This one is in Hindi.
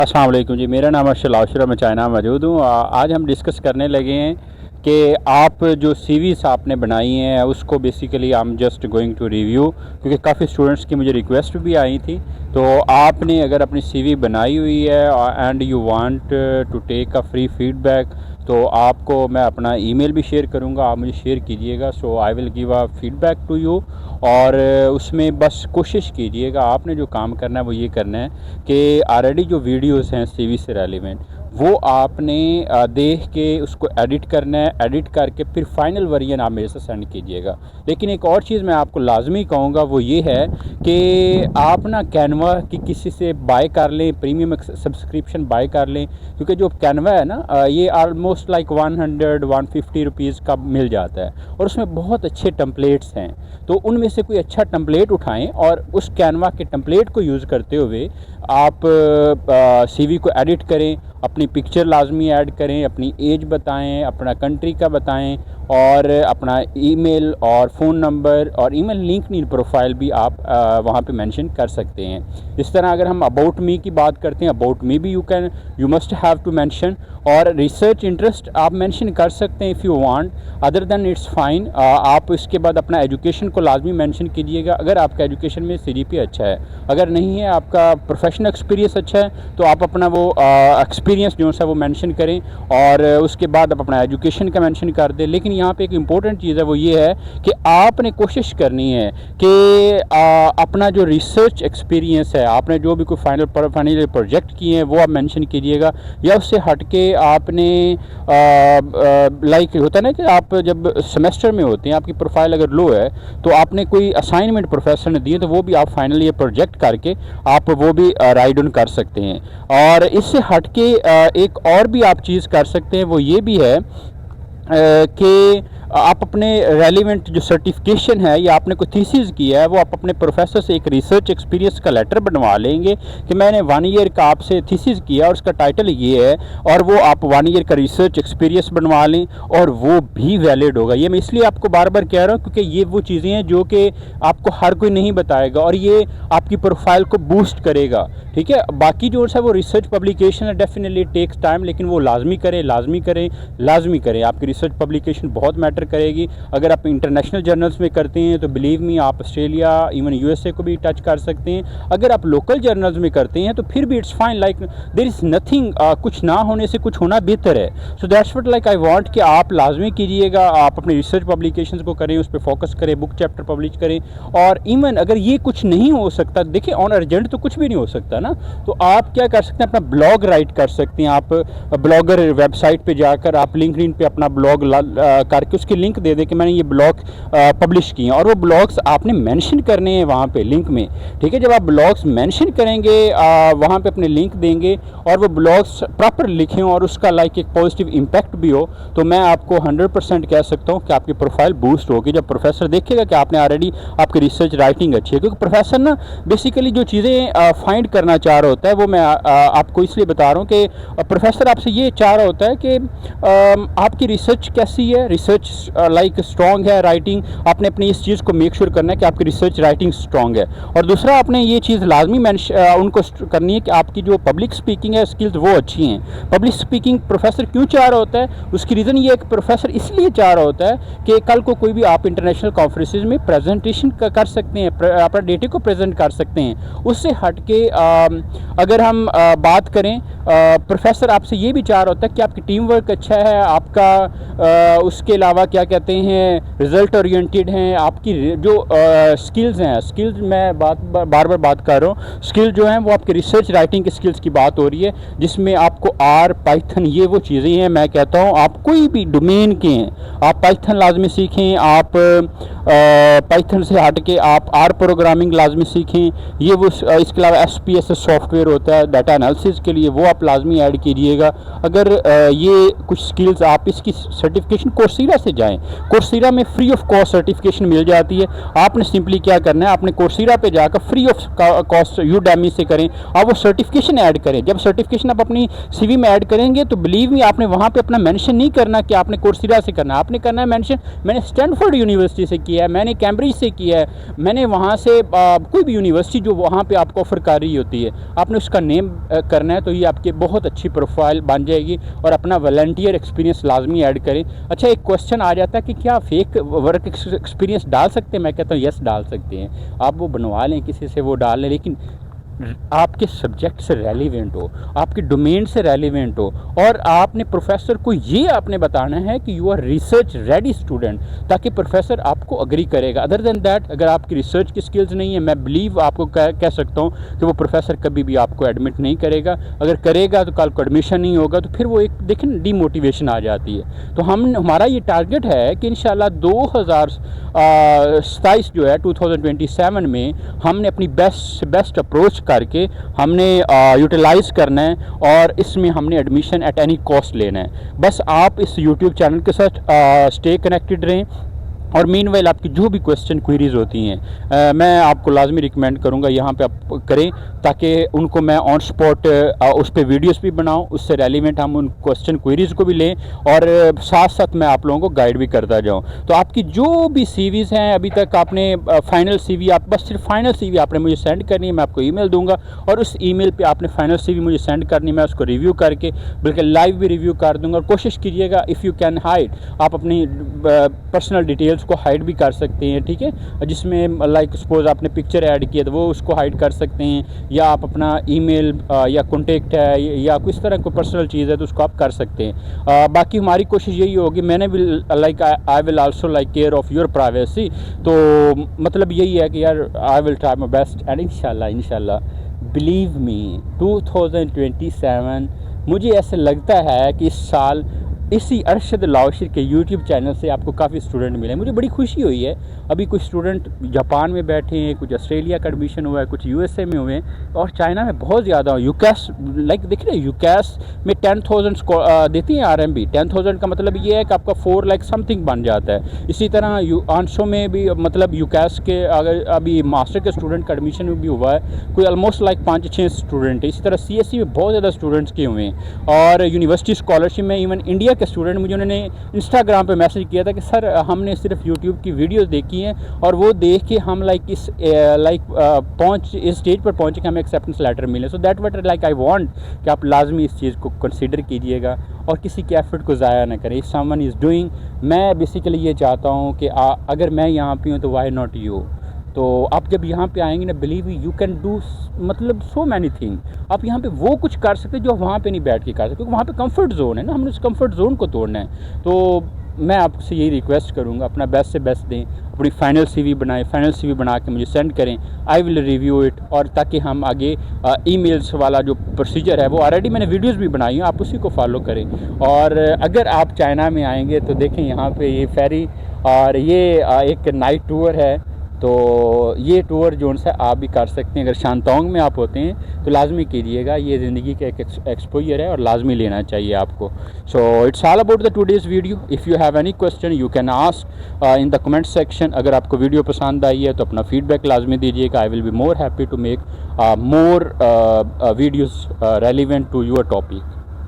अस्सलाम वालेकुम जी। मेरा नाम अर्शल आशरा, मैं चाइना में मौजूद हूँ। आज हम डिस्कस करने लगे हैं कि आप जो सीवीज़ आपने बनाई हैं उसको basically I am just going to review, क्योंकि काफ़ी स्टूडेंट्स की मुझे रिक्वेस्ट भी आई थी। तो आपने अगर अपनी सीवी बनाई हुई है and you want to take a free feedback, तो आपको मैं अपना ईमेल भी शेयर करूँगा, आप मुझे शेयर कीजिएगा। So I will give a feedback to you. और उसमें बस कोशिश कीजिएगा, आपने जो काम करना है वो ये करना है कि ऑलरेडी जो वीडियोस हैं सीवी से रेलिवेंट, वो आपने देख के उसको एडिट करना है। एडिट करके फिर फाइनल वर्जन आप मेरे से सेंड कीजिएगा। लेकिन एक और चीज़ मैं आपको लाजमी कहूँगा, वो ये है कि आप ना कैनवा की किसी से बाय कर लें, प्रीमियम सब्सक्रिप्शन बाय कर लें, क्योंकि जो कैनवा है ना ये आलमोस्ट लाइक 100-150 रुपीज़ का मिल जाता है और उसमें बहुत अच्छे टेम्पलेट्स हैं। तो उनमें से कोई अच्छा टेम्पलेट उठाएं और उस कैनवा के टेम्पलेट को यूज़ करते हुए आप सीवी को एडिट करें, अपनी पिक्चर लाजमी ऐड करें, अपनी एज बताएं, अपना कंट्री का बताएं और अपना ईमेल और फ़ोन नंबर और ईमेल लिंक इन प्रोफाइल भी आप वहाँ पे मेंशन कर सकते हैं। इस तरह अगर हम अबाउट मी की बात करते हैं, अबाउट मी भी you must have to mention, और रिसर्च इंटरेस्ट आप मेंशन कर सकते हैं if you want, other than it's fine. आप इसके बाद अपना एजुकेशन को लाजमी मेंशन कीजिएगा, अगर आपका एजुकेशन में सीजीपीए अच्छा है। अगर नहीं है, आपका प्रोफेशनल एक्सपीरियंस अच्छा है, तो आप अपना वो एक्सपीरियंस जो है वो मेंशन करें और उसके बाद आप अपना एजुकेशन का मेंशन कर दें। लेकिन यहाँ पे एक इम्पोर्टेंट चीज़ है, वो ये है कि आपने कोशिश करनी है कि अपना जो रिसर्च एक्सपीरियंस है, आपने जो भी कोई फाइनल प्रोजेक्ट किए हैं वो आप मेंशन कीजिएगा। या उससे हट के आपने लाइक होता है ना कि आप जब सेमेस्टर में होते हैं, आपकी प्रोफाइल अगर लो है तो आपने कोई असाइनमेंट प्रोफेसर ने दिए, तो वो भी आप फाइनली ये प्रोजेक्ट करके आप वो भी राइट डाउन कर सकते हैं। और इससे हट के एक और भी आप चीज़ कर सकते हैं, वो ये भी है कि आप अपने रेलिवेंट जो सर्टिफिकेशन है या आपने कोई थीसिस किया है, वो आप अपने प्रोफेसर से एक रिसर्च एक्सपीरियंस का लेटर बनवा लेंगे कि मैंने 1 ईयर का आपसे थीसिस किया और उसका टाइटल ये है, और वो आप 1 ईयर का रिसर्च एक्सपीरियंस बनवा लें और वो भी वैलिड होगा। ये मैं इसलिए आपको बार बार कह रहा हूँ क्योंकि ये वो चीज़ें हैं जो कि आपको हर कोई नहीं बताएगा और ये आपकी प्रोफाइल को बूस्ट करेगा। ठीक है, बाकी जो है वो रिसर्च पब्लिकेशन है, डेफिनेटली टेक्स टाइम, लेकिन वो लाजमी करें, लाजमी करें, लाजमी करें। आपकी रिसर्च पब्लिकेशन बहुत मैटर करेगी। अगर आप इंटरनेशनल जर्नल्स में करते हैं तो बिलीव मी, आप ऑस्ट्रेलिया इवन यूएसए को भी टच कर सकते हैं। अगर आप लोकल जर्नल्स में करते हैं तो फिर भी it's fine, like there is nothing, कुछ ना होने से कुछ होना बेहतर है। So that's what like I want कि आप लाजमी कीजिएगा, आप अपनी रिसर्च पब्लिकेशंस को करें, उस पर फोकस करें, बुक चैप्टर पब्लिश करें। और इवन अगर ये कुछ नहीं हो सकता, देखिए ऑन अर्जेंट तो कुछ भी नहीं हो सकता ना, तो आप क्या कर सकते हैं, अपना ब्लॉग राइट कर सकते हैं। आप ब्लॉगर वेबसाइट पे जाकर आप लिंक्डइन पे अपना ब्लॉग करके उसकी लिंक दे दें कि मैंने ये ब्लॉग पब्लिश किए हैं, और वो ब्लॉग्स आपने मेंशन करने हैं वहाँ पे लिंक में। ठीक है, जब आप ब्लॉग्स मेंशन करेंगे वहाँ पे अपने लिंक देंगे और वो ब्लॉग्स प्रॉपर लिखें और उसका लाइक एक पॉजिटिव इम्पैक्ट भी हो, तो मैं आपको 100% कह सकता हूँ कि आपकी प्रोफाइल बूस्ट होगी। जब प्रोफेसर देखेगा कि आपने ऑलरेडी आपकी रिसर्च राइटिंग अच्छी है, क्योंकि प्रोफेसर ना बेसिकली जो चीज़ें फाइंड करना चाह रहा होता है, वो मैं आपको इसलिए बता रहा हूँ कि प्रोफेसर आपसे ये चाह रहा होता है कि आपकी रिसर्च कैसी है, रिसर्च लाइक स्ट्रॉन्ग है, राइटिंग। आपने अपनी इस चीज़ को मेक श्योर करना है कि आपकी रिसर्च राइटिंग स्ट्रॉन्ग है। और दूसरा, आपने ये चीज़ लाजमी उनको करनी है कि आपकी जो पब्लिक स्पीकिंग है स्किल्स वो अच्छी हैं। पब्लिक स्पीकिंग प्रोफेसर क्यों चाह रहा होता है, उसकी रीज़न ये है कि प्रोफेसर इसलिए चाह रहा होता है कि कल को कोई भी आप इंटरनेशनल कॉन्फ्रेंसेज में प्रेजेंटेशन कर सकते हैं, अपना डेटा को प्रेजेंट कर सकते हैं। उससे हट के अगर हम बात करें, प्रोफेसर आपसे ये भी चाह रहा होता है कि आपकी टीम वर्क अच्छा है, आपका उसके अलावा क्या कहते हैं रिजल्ट ओरिएंटेड हैं, आपकी जो स्किल्स हैं, स्किल्स मैं बार बार बात कर रहा हूँ, स्किल जो हैं वो आपकी रिसर्च राइटिंग की स्किल्स की बात हो रही है, जिसमें आपको आर, पाइथन, ये वो चीज़ें हैं। मैं कहता हूँ आप कोई भी डोमेन के हैं, आप पाइथन लाजमी सीखें, आप पाइथन से हट के आप आर प्रोग्रामिंग लाजमी सीखें। ये वो इसके अलावा SPSS सॉफ्टवेयर होता है डाटा एनालिसिस के लिए, वो आप लाजमी ऐड कीजिएगा। अगर ये कुछ स्किल्स आप इसकी सर्टिफिकेशन कोर्सेरा से जाएं, कोर्सेरा में फ्री ऑफ कॉस्ट सर्टिफिकेशन मिल जाती है। आपने सिंपली क्या करना है, आपने कोर्सेरा पे जाकर फ्री ऑफ कॉस्ट यूडेमी से करें, आप वो सर्टिफिकेशन ऐड करें। जब सर्टिफिकेशन आप अपनी सीवी में ऐड करेंगे तो बिलीव मी आपने वहाँ पे अपना मेंशन नहीं करना कि आपने कोर्सेरा से करना, आपने करना है मेंशन मैंने स्टैनफोर्ड यूनिवर्सिटी से किया है, मैंने कैम्ब्रिज से किया है, मैंने वहाँ से कोई भी यूनिवर्सिटी जो वहाँ पे आपको ऑफर कर रही होती है, आपने उसका नेम करना है। तो ये आपकी बहुत अच्छी प्रोफाइल बन जाएगी। और अपना वॉलंटियर एक्सपीरियंस लाजमी ऐड करें। अच्छा, एक क्वेश्चन आ जाता है कि क्या फेक वर्क एक्सपीरियंस डाल सकते हैं? मैं कहता हूँ यस, डाल सकते हैं। आप वो बनवा लें, किसी से वो डाल लें, लेकिन आपके सब्जेक्ट से रेलिवेंट हो, आपके डोमेन से रेलिवेंट हो, और आपने प्रोफेसर को ये आपने बताना है कि you are research ready student, ताकि प्रोफेसर आपको अग्री करेगा। अदर देन दैट, अगर आपकी रिसर्च की स्किल्स नहीं है, मैं बिलीव आपको कह सकता हूँ कि वो प्रोफेसर कभी भी आपको एडमिट नहीं करेगा। अगर करेगा तो कल को एडमिशन नहीं होगा, तो फिर वो एक देखें डीमोटिवेशन आ जाती है। तो हमारा ये टारगेट है कि इंशाल्लाह 2027 जो है 2027 में हमने अपनी बेस्ट अप्रोच करके हमने यूटिलाइज़ करना है, और इसमें हमने एडमिशन एट एनी कॉस्ट लेना है। बस आप इस यूट्यूब चैनल के साथ स्टे कनेक्टेड रहें, और मीनवाइल आपकी जो भी क्वेश्चन क्वेरीज होती हैं मैं आपको लाजमी रिकमेंड करूंगा यहाँ पे आप करें, ताकि उनको मैं ऑन स्पॉट उस पर वीडियोस भी बनाऊँ, उससे रेलिवेंट हम उन क्वेश्चन क्वेरीज को भी लें, और साथ साथ मैं आप लोगों को गाइड भी करता जाऊँ। तो आपकी जो भी सीवीज़ हैं अभी तक, आपने फाइनल सीवी, आप बस सिर्फ फाइनल सीवी आपने मुझे सेंड करनी है, मैं आपको ईमेल दूंगा, और उस ईमेल पे आपने फाइनल सीवी मुझे सेंड करनी है। मैं उसको रिव्यू करके बल्कि लाइव भी रिव्यू कर दूंगा। और कोशिश कीजिएगा इफ़ यू कैन हाइड, आप अपनी पर्सनल डिटेल्स को हाइड भी कर सकते हैं, ठीक है, जिसमें लाइक सपोज आपने पिक्चर ऐड किया तो वो उसको हाइड कर सकते हैं, या आप अपना ईमेल या कॉन्टेक्ट है या किस तरह कोई पर्सनल चीज़ है तो उसको आप कर सकते हैं। बाकी हमारी कोशिश यही होगी, मैंने भी like I will also like care of your privacy. तो मतलब यही है कि यार I will try my best, and इंशाल्लाह बिलीव मी 2027 मुझे ऐसे लगता है कि इस साल इसी अरशद लाओशिर के यूट्यूब चैनल से आपको काफ़ी स्टूडेंट मिले। मुझे बड़ी खुशी हुई है। अभी कुछ स्टूडेंट जापान में बैठे हैं, कुछ ऑस्ट्रेलिया का एडमिशन हुआ है, कुछ यूएसए में हुए हैं, और चाइना में बहुत ज़्यादा यूकैस, लाइक देख रहे हैं यूकैस में 10,000 देती हैं आरएमबी। 10,000 का मतलब ये है कि आपका 4 लाख समथिंग बन जाता है। इसी तरह आंसो में भी मतलब यूकैस के अगर अभी मास्टर के स्टूडेंट का एडमिशन भी हुआ है, कोई ऑलमोस्ट लाइक 5-6 स्टूडेंट है। इसी तरह CSE में बहुत ज़्यादा स्टूडेंट्स के हुए हैं, और यूनिवर्सिटी स्कॉलरशिप में इवन इंडिया के स्टूडेंट मुझे उन्होंने इंस्टाग्राम पे मैसेज किया था कि सर हमने सिर्फ यूट्यूब की वीडियोस देखी हैं, और वो देख के हम लाइक इस स्टेज पर पहुँचे कि हमें एक्सेप्टेंस लेटर मिले। So that what like I want कि आप लाजमी इस चीज़ को कंसीडर कीजिएगा और किसी के एफर्ट को ज़ाया ना करें। इफ़ समवन इज़ डूइंग, मैं बेसिकली ये चाहता हूँ कि अगर मैं यहाँ पे हूँ तो वाई नॉट यू। तो आप जब यहाँ पे आएंगे ना, बिलीव यू कैन डू मतलब सो मैनी थिंग। आप यहाँ पे वो कुछ कर सकते जो वहाँ पे नहीं बैठ के कर सकते, क्योंकि वहाँ पे कंफर्ट जोन है ना, हमने उस कंफर्ट जोन को तोड़ना है। तो मैं आपसे यही रिक्वेस्ट करूँगा, अपना बेस्ट से बेस्ट दें, अपनी फाइनल सीवी बनाएं, फाइनल सीवी बना के मुझे सेंड करें, आई विल रिव्यू इट, और ताकि हम आगे ईमेल्स वाला जो प्रोसीजर है वो ऑलरेडी मैंने वीडियोस भी बनाई हैं, आप उसी को फॉलो करें। और अगर आप चाइना में आएंगे तो देखें यहाँ पे ये फेरी और ये एक नाइट टूर है, तो ये टूर जो है आप भी कर सकते हैं। अगर शांतोंग में आप होते हैं तो लाजमी कीजिएगा, ये ज़िंदगी का एक एक्सपोजर है और लाजमी लेना चाहिए आपको। So it's all about the today's video. If you have any question you can ask in the comment section. अगर आपको वीडियो पसंद आई है तो अपना फीडबैक लाजमी दीजिएगा। I will be more happy to make more videos relevant to your topic.